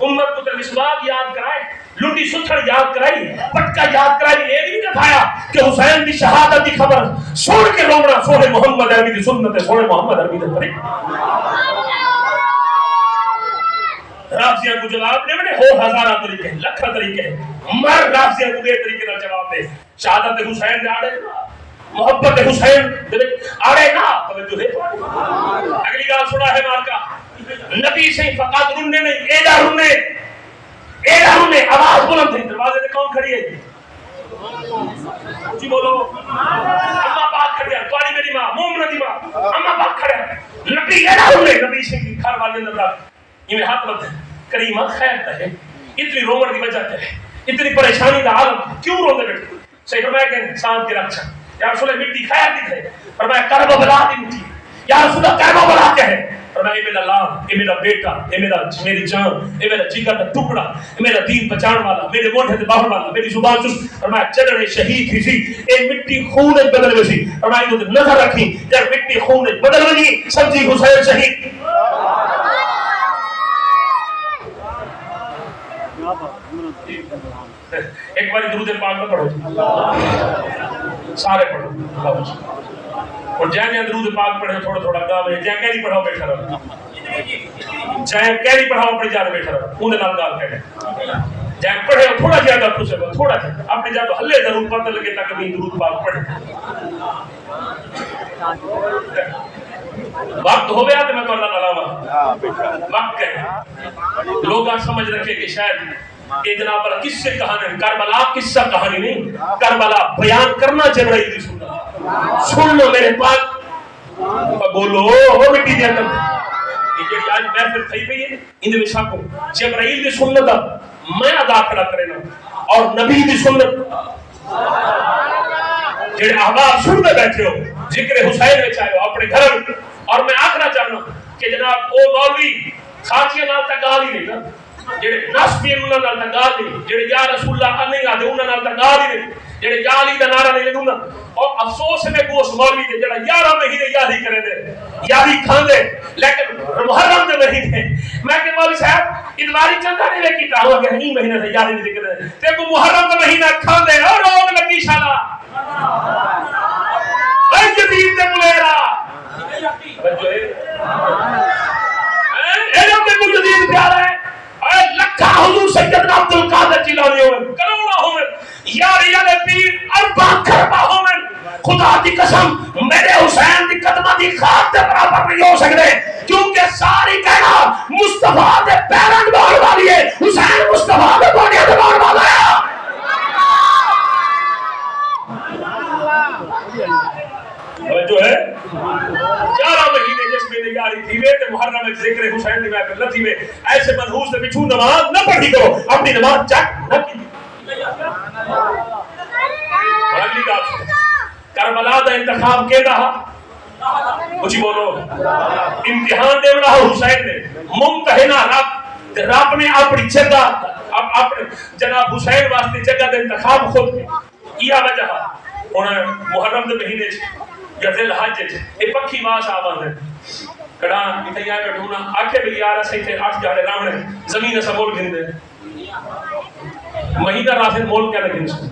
S2: امت کو مسواک یاد کرائے لٹی ستھڑ یاد کرائی پٹکا یاد کرائی یہ نہیں دکھایا کہ حسین کی شہادت کی خبر سن کے رومنا سونے محمد عربی کی سنت ہے سونے محمد عربی کی رافضیہ کو جواب دے بڑے ہو ہزارہ طریقے لکھا طریقے مر رافضیہ کو یہ طریقے نہ جواب دے شہادت حسین دے آڑے محبت حسین دے آڑے نا توجہ ہے اگلی گال سنا ہے مار کا نبی سے فقط رننے نہیں ایڈا رننے آواز بلند تھی دروازے میں کون کھڑی ہے جی بولو اماں پاک کھڑی ہے تواری میری ماں مومنہ دی ماں اماں پاک کھڑی ہے نبی ایڈا رننے نبی سے گھر والے اندر یہ ہاتھ مت ہے کریمہ خیر ہے اتنی رومن کی وجہ ہے اتنی پریشانی کا عالم کیوں روتے بیٹھے صحیح فرمایا کہ انسان کی رکشا یا رسول اللہ مٹی خیر دی ہے فرمایا کرب بلا دی مٹی یا رسول اللہ کرب بلا کیا ہے فرمایا اے میرا لال اے میرا بیٹا اے میری جان اے میرا جگر کا ٹکڑا اے میرا دین بچان والا میرے موٹھے سے باہر والا میری زبان چست فرمایا چلنے شہید تھی سی اے مٹی خون بدل ویسی فرمایا تو نظر رکھی جب مٹی خون بدل ویسی سمجھی حسین شہید ایک بار درود پاک میں پڑھو سارے پڑھو اور جائیں جائیں درود پاک پڑھے تھوڑا تھوڑا گا بھائی جائیں کہہ نہیں پڑھاؤ بیٹھا رہا جائیں کہہ نہیں پڑھاؤ اپنی جان بیٹھا رہا انہیں نام گال کہنے جائیں پڑھے تھوڑا زیادہ خوش ہے تھوڑا زیادہ اپنی جان تو ہلے ضرور پتہ لگے تاکہ درود پاک پڑھے وقت ہو گیا تو میں تو اللہ علاوہ وقت ہے لوگ سمجھ رکھے کہ شاید یہ جناب والا کس سے کہانی کربلا قصہ کہانی نہیں کربلا بیان کرنا جبرائیل دی سن لو میرے پاس بولو وہ مٹی دیا کر یہ جڑی آج محفل تھئی پئی ہے ان دے وچ کو جبرائیل دی سنت میں ادا کھڑا کرنا اور نبی دی سنت جڑے احباب سنتے بیٹھے ہو ذکر حسین وچ آئے ہو اپنے گھر اور میں آکھنا چاہنا کہ جناب او مولوی خاصیاں نال تا گال ہی نہیں نا جڑے نسبی انہاں نال تا گال نہیں جڑے یا رسول اللہ نہیں آدے انہاں نال تا گال ہی نہیں جڑے یا علی دا نعرہ نہیں لگونا اور افسوس ہے کہ اس مولوی دے جڑا 11 مہینے یاری کرے دے یاری کھاندے لیکن محرم دے مہینے میں کہ مولوی صاحب ادواری چندا نہیں لے کیتا ہوا کہ نہیں مہینے سے یاری نہیں کرے تے کو محرم دے مہینہ کھاندے اور روگ لگی شالا اے جدید تے ملیرا جو ہے اے لوگ کو جدید پیارا ہے اے لکھا حضور سیدنا عبد القادر جیلانی ہوئے کروڑا ہوئے یاری علی پیر اربع خربہ ہوئے خدا دی قسم میرے حسین دی قدمہ دی خاک دے برابر نہیں ہو سکتے کیونکہ ساری کہنا مصطفیٰ دے پیرن بار والی ہے حسین مصطفیٰ دے بانیہ دے بار والا ہے جو ہے 11 مہینے جس میں یاری تھی وے تے محرم میں ذکر حسین دی محفل نہ تھی وے ایسے منحوس دے پیچھے نماز نہ پڑھی کرو اپنی نماز چیک نہ کی اگلی بات کربلا دا انتخاب کے رہا کچھ بولو امتحان دے رہا حسین نے ممتحنہ رب نے اپنی جگہ اپنے جناب حسین واسطے جگہ دے انتخاب خود کیا وجہ انہیں محرم دے مہینے یا ذل حج یہ پکھی ماس آباد ہے کڑا اتنی آئے بیٹھونا آکھے بھی یارہ صحیح تھے 8 جاڑے راونے زمین ایسا مول گھن دے مہینہ راسے مول کیا نہ گھن سکتے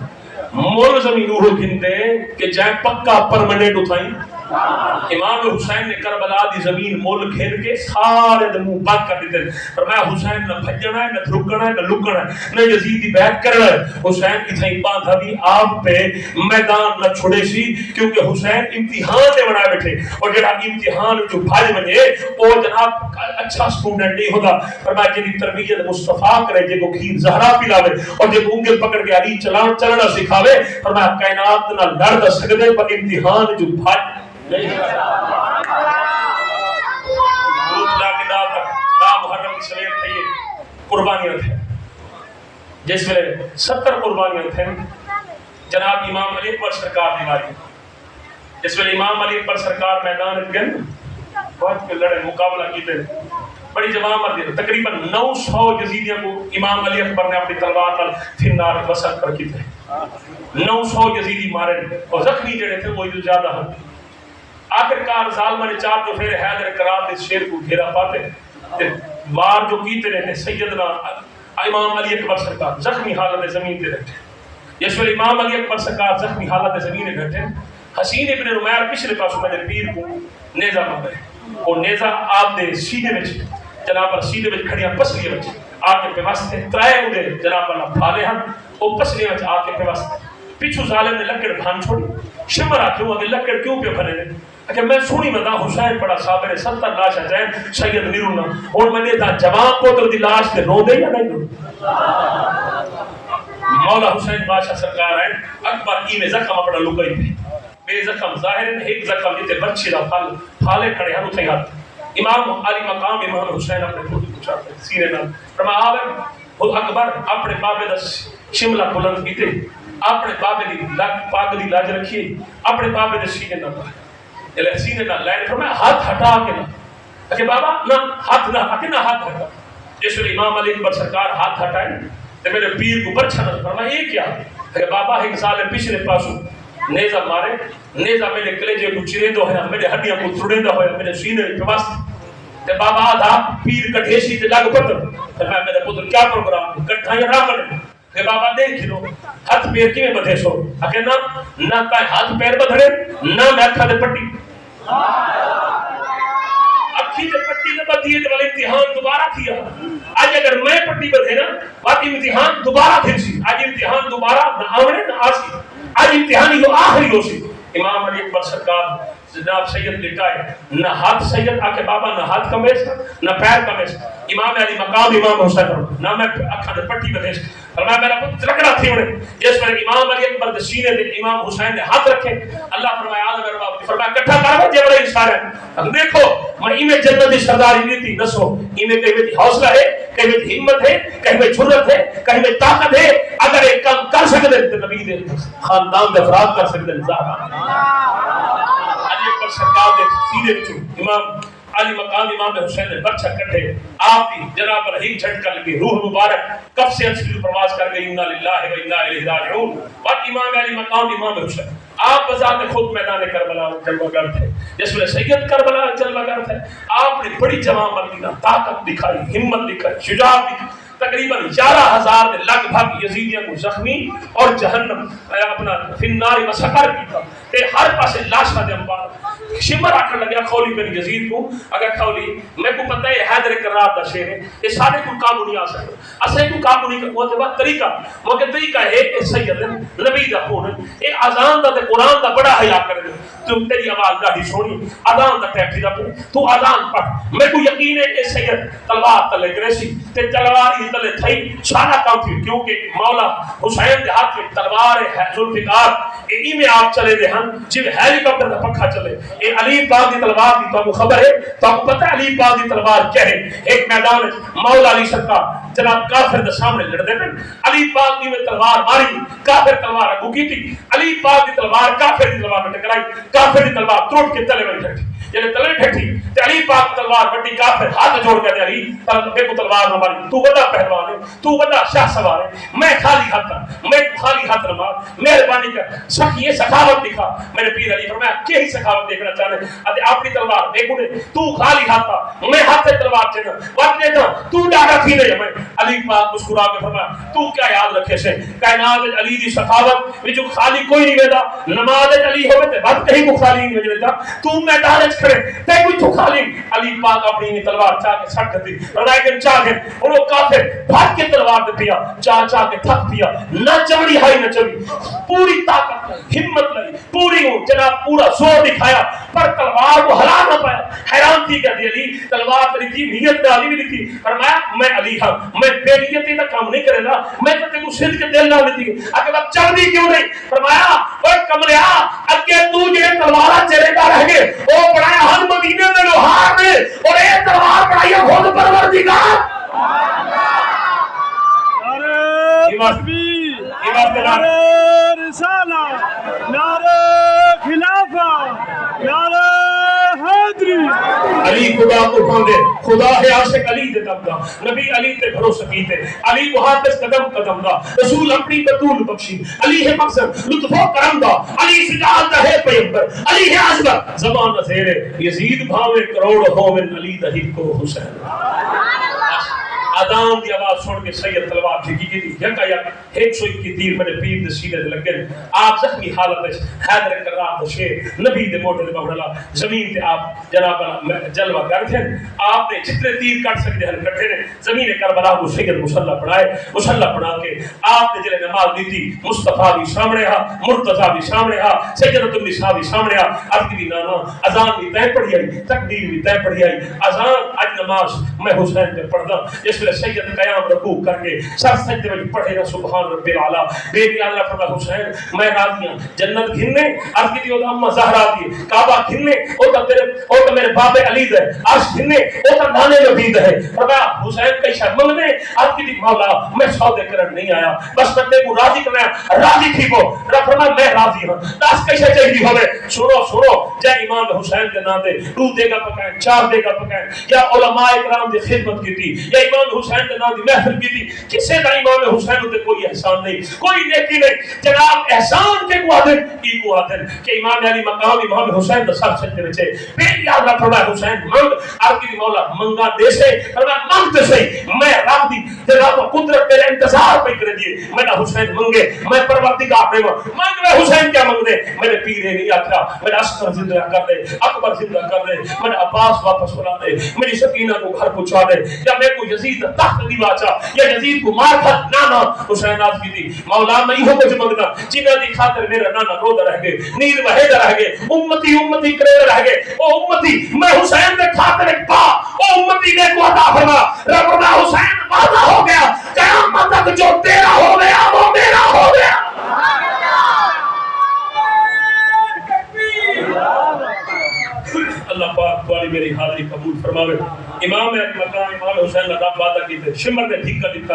S2: مول زمین اوہ گھن دے کہ جائے پکا پرمنیٹ اٹھائیں امام حسین نے کربلا دی زمین مول گھن کے سارے دمو بات کر دیتے فرمایا حسین نہ بھجنا ہے نہ دھرکنا ہے نہ لکنا ہے نہ یزید دی بیعت کرنا ہے حسین کی تھیں باندھا بھی آپ پہ میدان نہ چھوڑے سی کیونکہ حسین امتحان نے بنا بیٹھے اور جڑا امتحان جو بھاج بنے وہ جناب اچھا سٹوڈنٹ نہیں ہوگا فرمایا جنی تربیت مصطفیٰ کرے جے کو کھیر زہرا پلاوے اور جے کو انگل پکڑ کے علی چلنا سکھاوے فرمایا کائنات نہ لڑ نہ سکدے پر امتحان جو بھاج نہیں محرم کی سویر تھے قربانیاں تھے جس میں 70 قربانیاں تھے جناب امام علی اکبر سرکار دیواری جس میں امام علی اکبر سرکار میدان گن بہت کے لڑے مقابلہ کی تھے بڑی جوان مردی تقریباً 900 یزیدیوں کو امام علی اکبر نے اپنی تلوار پر فنار وسط پر کی تھے 900 یزیدی مارے اور زخمی جڑے تھے وہ زیادہ ہیں آخرکار ظالمہ نے 4 جو پھر حیدر کرام نے شیر کو گھیرا پاتے وار جو کیتے رہتے سیدنا امام علی اکبر سرکار زخمی حالت زمین پہ رہتے یسو امام علی اکبر سرکار زخمی حالت زمین پہ رہتے حسین ابن نمیر پچھلے پاسوں میں پیر کو نیزہ مانگے وہ نیزہ آپ دے سیدھے میں جناب پر سیدھے میں کھڑیاں پسلیے میں آپ کے پیواستے ترائے ہوئے جناب پر بھالے ہم وہ پسلیے میں آپ کے پیواستے پیچھو ظالم نے لکڑ بھان چھوڑی شمر آکے ہوا کہ لکڑ کیوں پہ بھنے لیں کہ میں سونی بتا حسین بڑا صابر ہے 70 لاش جائیں سید میرونا اور میں نے تا جوان پوتر دی لاش دے رو دے یا نہیں رو مولا حسین بادشاہ سرکار آئے اکبر کی میں زخم اپنا لکائی پہ بے زخم ظاہر ہے ایک زخم جتے بچے دا پھالے کھڑے ہیں اتھے گاتے امام علی مقام امام حسین اپنے خود پوچھاتے سینے نال فرما آوے وہ اکبر اپنے بابے دا شملہ بلند کیتے اپنے بابے دی پاک دی لاج رکھیے اپنے بابے دے سینے نال سینے نال لائن فرمایا ہاتھ ہٹا کے نہ کہ بابا نہ ہاتھ نہ کہ نہ ہاتھ ہٹا جس نے امام علی اکبر سرکار ہاتھ ہٹائے تو میرے پیر کو برچھا نہ فرمایا یہ کیا کہ بابا ایک سال پچھلے پاسوں نیزہ مارے نیزہ میرے کلیجے کو چریندہ ہویا میرے ہڈیاں کو تھڑیندہ ہویا میرے سینے پہ واسطے تے بابا آدھا پیر کٹھیسی تے لگ پتر فرمایا میرے پتر کیا پروگرام کٹھائیں راہ کرے کہ بابا دیکھ لو ہاتھ پیر کی میں بدھے سو کہ نہ کہیں ہاتھ پیر بدھڑے نہ میں اکھا دے پٹی اکھی دے پٹی نے بدھیے تو امتحان دوبارہ کیا آج اگر میں پٹی بدھے نا باقی امتحان دوبارہ پھر سی آج امتحان دوبارہ نہ آمنے نہ آسی آج امتحانی جو آخری ہو سی امام علی اکبر سرکار
S1: جناب سید لٹائے، نہ ہاتھ سید آ کے بابا نہ ہاتھ کمیش نہ پیر کمیش، امام علی مقام امام حسین نہ میں اکھا دے پٹی بدیش فرمایا میرا پتر رکڑا تھی انہیں جس پر امام علی اکبر دے سینے دے امام حسین نے ہاتھ رکھے، اللہ فرمایا عالم ارباب فرمایا کٹھا کر جبرائیل سارے دیکھو میں ایمیں جنت دی سرداری نہیں تھی دسو ایمیں کہیں میں حوصلہ ہے، کہیں میں ہمت ہے، کہیں میں جرت ہے، کہیں میں طاقت ہے، اگر ایک کام کر سکتے ہیں تو نبی دے خاندان دے افراد کر سکتے ہیں زہرا علی اکبر سرکار دے سینے وچوں امام علی مقام امام حسین نے برچہ کٹھے آپ دی جناب رہی جھٹکا لگی روح مبارک کف سے انسلی پرواز کر گئی انا للہ و انا الیہ راجعون باقی امام علی مقام امام حسین آپ بذات خود میدان کربلا جلوہ گر تھے جس میں سید کربلا جلوہ گر تھے آپ نے بڑی جوان مردی نہ طاقت دکھائی ہمت دکھائی شجاعت دکھائی تقریباً 11,000 نے لگ بھگ یزیدیوں کو زخمی اور جہنم اپنا فنار مسکر کی تھا تے ہر پاسے لاشاں دے انبار شمر آکھن لگیا خولی بن یزید کو اگر خولی میں کو پتہ ہے حیدر کرار دا شیر ہے یہ سارے کو کام نہیں آ سکتا اسے کو کام نہیں وہ تے بعد طریقہ وہ کہ طریقہ ہے کہ سید نبی دا خون اے اذان دا تے قرآن دا بڑا حیا کرے تو تیری آواز دا ہی سونی اذان دا ٹیکسی دا تو اذان پڑھ میں کو یقین ہے کہ سید تلوار تلے گریسی تے تلوار ہی تلے تھئی سارا کام تھی کیونکہ مولا حسین دے ہاتھ میں تلوار ہے ذوالفقار اے میں آپ چلے دے ہن جب ہیلی کاپٹر دا پکھا چلے اے علی پاک دی تلوار دی تو خبر ہے تو پتہ علی پاک دی تلوار کیا ہے ایک میدان مولا علی سرکار جناب کافر دے سامنے لڑ دے علی پاک دی میں تلوار ماری کافر تلوار اگو کی تھی علی پاک دی تلوار کافر دی تلوار میں ٹکرائی کافر دی تلوار توڑ کے تلے میں ڈھٹی جلے تلے ڈھٹی تے علی پاک تلوار بڑی کافر ہاتھ جوڑ کے علی بے کو تلوار نہ ماری تو بڑا پہلوان ہے تو بڑا شاہ سوار ہے میں خالی ہاتھ میں خالی ہاتھ نہ مار مہربانی کر سخی یہ سخاوت دکھا میرے پیر علی فرمایا کیا ہی سخاوت دیکھنا چاہنے ادھے اپنی تلوار دیکھو نے تو خالی ہاتھ میں ہاتھ سے تلوار چینا وقت دیتا تو ڈاگا تھی نہیں میں علی پاک مسکرا کے فرمایا تو کیا یاد رکھے سے کائنات علی دی سخاوت جو خالی کوئی نہیں ویدا نماز علی ہوئے تے وقت کہیں کو خالی نہیں ویدا تو میدان کھڑے تے کوئی تو خالی علی پاک اپنی تلوار چاہ کے سٹ دی رائے چاہ کے انہوں کافر بھاگ کے تلوار دے پیا چاہ کے تھک پیا نہ چمڑی ہائی نہ چمڑی پوری طاقت ہمت لائی پوری ہوں جناب پورا زور دکھایا پر تلوار کو ہلا نہ پایا حیران تھی کہ علی تلوار تیری کی نیت میں علی بھی نہیں تھی فرمایا میں علی ہاں میں بے نیتی کا کام نہیں کرے گا میں تو تیرے کو صدق کے دل نہ لیتی اگر اب چل دی کیوں نہیں فرمایا اوے کملیا اگے تو جے تلوار چلے گا رہ گئے او بڑایا ہن مدینے میں لوہار نے اور اے تلوار بڑائی خود پروردگار
S4: نعرہ رسالہ نعرہ خلافہ نعرہ حیدری
S1: علی خدا کو پاندے خدا ہے عاشق علی دے دم دا نبی علی تے بھروسہ کیتے علی محافظ قدم قدم دا رسول اپنی بطول بخشی علی ہے مقصد لطف و کرم دا علی سجاد دا ہے پیغمبر علی ہے عظمت زبان نظیر یزید بھاوے کروڑ ہو من علی دہی کو حسین آدان دی آواز سن کے سید تلوار ٹھیکی کی تھی یکا یک 101 کی تیر میرے پیر دے سینے دے لگے آپ زخمی حالت ہے حیدر کرار دے شیر نبی دے موٹے دے بہرلا زمین تے آپ جناب جلوہ گر تھے آپ نے جتنے تیر کٹ سکتے ہیں کٹھے نے زمین کربلا کو سید مسلح پڑھائے مسلح پڑھا کے آپ نے جلے نماز دی تھی مصطفیٰ بھی سامنے ہا مرتضیٰ بھی سامنے ہا سیدۃ النساء بھی سامنے ہا عرض کی نانا اذان بھی تے پڑھی آئی تکبیر بھی تے پڑھی آئی اذان اج نماز میں حسین تے پڑھدا جس سید قیام رکوع کر کے سر سجدے میں پڑھے نا سبحان رب العلا بے بی اللہ فرمایا حسین میں راضیاں جنت گھننے عرض کی دی اماں زہرا دی کعبہ گھننے او تا میرے باب علی دے عرش گھننے او تا نانے نبی دے فرمایا حسین کئی شرم منگنے عرض کی دی مولا میں سودے کرن نہیں آیا بس بندے کو راضی کرنا راضی تھی کو رب فرمایا میں راضی ہوں دس کیسے چاہیے ہوے سنو جے امام حسین کے نام دے دو دے گا پکائیں چار دے گا پکائیں یا علماء کرام دی خدمت کی تھی یا امام حسین کے نام دی محفل کی تھی کسے دا امام حسین تے کوئی احسان نہیں کوئی نیکی نہیں جناب احسان کے کو آدن کی کو آدن کہ امام علی مقام امام حسین دا سب سجدے میں چھے پھر یاد رکھ فرمایا حسین منگ عرض کی مولا منگا دے سے فرمایا منگ تے سے میں رب دی جناب قدرت میرے انتظار پہ کر دیے میں نہ حسین منگے میں پروردگار نے منگ میں حسین کیا منگ دے میرے پیرے نہیں آکھا میرے عسکر زندہ کر دے اکبر زندہ کر دے میرے عباس واپس بنا دے میری سکینہ کو گھر پہنچا دے یا میں کو یزید تخت دی باچا یا یزید کو مار کھا نہ حسین آج کی تھی مولا میں ہی ہو کچھ منگنا جنہ دی خاطر میرا نانا رودا رہ گئے نیل وحیدہ رہ گئے امتی امتی کرے رہ گئے او امتی میں حسین دے خاطر ایک پا او امتی نے کو عطا فرما رب اللہ حسین وعدہ ہو گیا قیامت تک جو تیرا ہو گیا وہ میرا ہو گیا اللہ پاک تمہاری میری حاضری قبول فرماوے امام مقام امام حسین اللہ وعدہ کیتے شمر نے ٹھیکا دیتا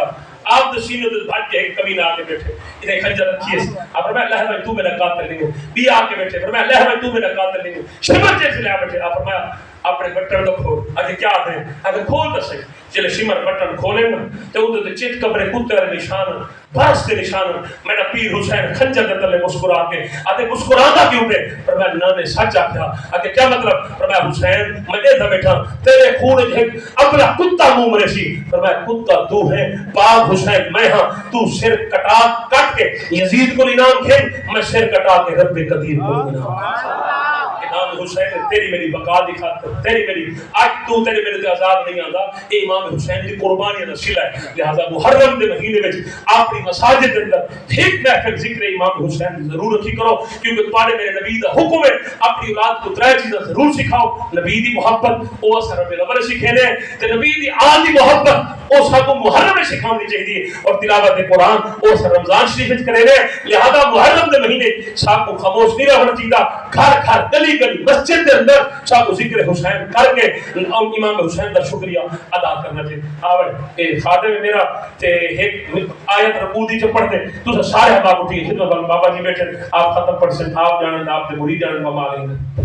S1: آپ دے سینے دے بھاگ کے ایک کمینہ آکے بیٹھے انہیں خنجر رکھیے آپ فرمایا اللہ میں تو میرا قاتل نہیں ہوں بھی آکے بیٹھے فرمایا اللہ میں تو میرا قاتل نہیں ہوں شمر جیسے لے آ بیٹھے آپ فرمایا اپنے بٹن کو کھول اگر کیا آتے ہیں اگر کھول دسے چلے شمر بٹن کھولیں نا تو ادھر دے چت قبرے کتے نشان برس کے نشان میرا پیر حسین خنجر دے تلے مسکرا کے آتے مسکرانا کیوں پہ فرمایا نانے سچ آکھیا اگر کیا مطلب فرمایا حسین میں ایسا بیٹھا تیرے خون جھک اپنا کتا منہ مرے سی فرمایا کتا تو ہے پاک حسین میں ہاں تو سر کٹا کٹ کے یزید کو انعام کھین میں سر کٹا کے رب قدیر کو انعام امام حسین تیری میری بقا دکھاتا تیری میری آج تو تیری میرے تے عذاب نہیں آندا اے امام حسین دی قربانی دا صلہ ہے لہذا محرم دے مہینے وچ اپنی مساجد دے اندر ایک محفل ذکر امام حسین دی ضرور رکھی کرو کیونکہ تمہارے میرے نبی دا حکم ہے اپنی اولاد کو ترے چیزاں ضرور سکھاؤ نبی دی محبت او اثر رب الاول سکھینے تے نبی دی آل دی محبت او سب کو محرم میں سکھانی چاہیے اور تلاوت قرآن او سر رمضان شریف وچ کرے لہذا محرم دے مہینے سب کو خاموش نہیں رہنا چاہیے گھر گھر گلی گلی مسجد کے اندر سب ذکر حسین کر کے امام حسین کا شکریہ ادا کرنا چاہیے آوے اے خادم میرا تے ایک آیت رکودی جو پڑھتے تو سارے احباب اٹھی خدمت بابا جی بیٹھے آپ ختم پڑھ سے آپ جانیں آپ کے مرید جانیں وما علینا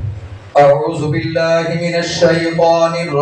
S3: اعوذ باللہ من الشیطان الرجیم